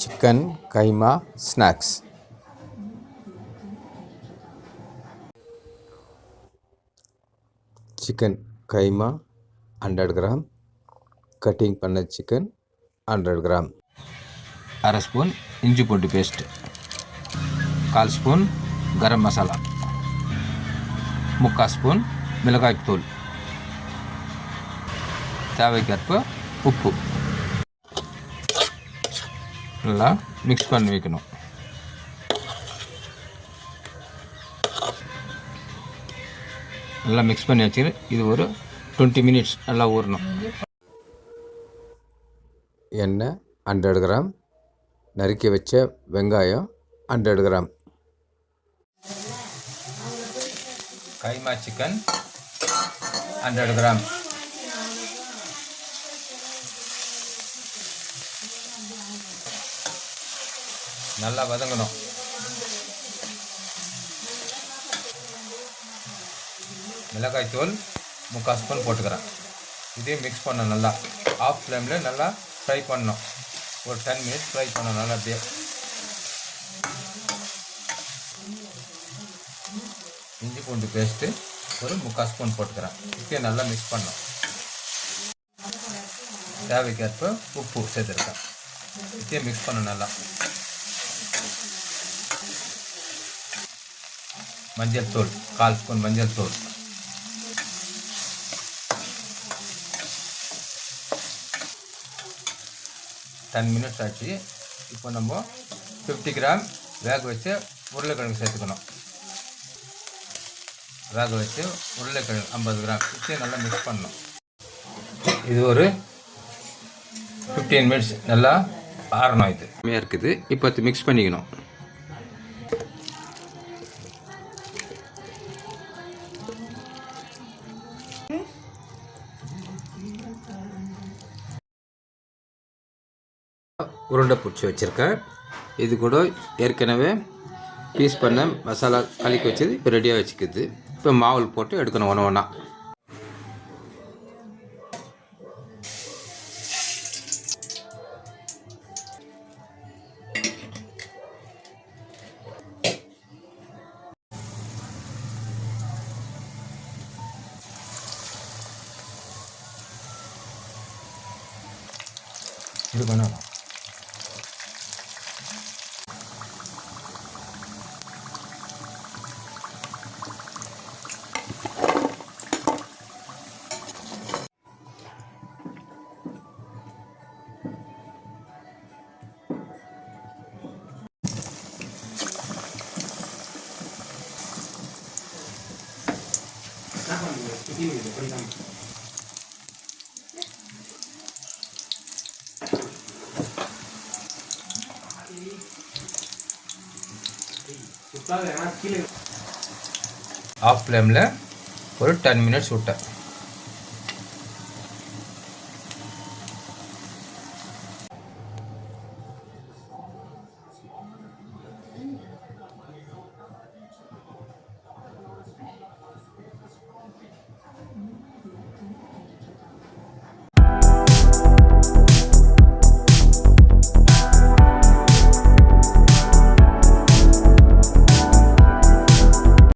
Chicken கைமா snacks. Chicken கைமா 100 gram, cutting பண்ண chicken 100 gram, அரை spoon இஞ்சி பூண்டு paste, 1/4 spoon garam masala, 3/4 spoon மிளகாய் தூள், தேவைக்கேற்ப உப்பு. நல்லா மிக்ஸ் பண்ணி வைக்கணும். நல்லா மிக்ஸ் பண்ணி வச்சு இது ஒரு 20 மினிட்ஸ் நல்லா ஊறணும். எண்ணெய் 100 கிராம், நறுக்கி வச்ச வெங்காயம் 100 கிராம், கைமா சிக்கன் 100 கிராம், நல்லா வதங்கணும். மிளகாய் தூள் 3/4 ஸ்பூன் போட்டுக்கிறேன். இதையும் மிக்ஸ் பண்ணணும். நல்லா ஆஃப் ஃப்ளேமில் நல்லா ஃப்ரை பண்ணணும். ஒரு 10 மினிட்ஸ் ஃப்ரை பண்ணணும் நல்லா. அப்படியே இஞ்சி பூண்டு பேஸ்ட்டு ஒரு 3/4 ஸ்பூன் போட்டுக்கிறேன். இதையும் நல்லா மிக்ஸ் பண்ணணும். தேவைக்கேற்ப உப்பு சேர்த்துருக்கேன். இதையும் மிக்ஸ் பண்ணணும் நல்லா. மஞ்சள் தூள் 1/4 ஸ்பூன் மஞ்சள் தூள், டென் மினிட்ஸ் ஆச்சு. இப்போ நம்ம 50 கிராம் வேக வச்சு உருளைக்கிழங்கு சேர்த்துக்கணும். வேக வச்சு உருளைக்கிழங்கு 50 கிராம் வச்சு நல்லா மிக்ஸ் பண்ணணும். இது ஒரு 15 மினிட்ஸ் நல்லா ஆறணும். இது கம்மியாக இருக்குது. இப்போ மிக்ஸ் பண்ணிக்கணும். உருண்டை பிடிச்சி வச்சுருக்கேன். இது கூட ஏற்கனவே பீஸ் பண்ண மசாலா கலக்கி வச்சது இப்போ ரெடியாக வச்சுக்குது. இப்போ மாவில் போட்டு எடுக்கணும் ஒன்று ஒன்றா. இது பண்ணலாம். ஆஃப் ஃப்ளேமில் ஒரு 10 மினிட்ஸ் விட்டேன்.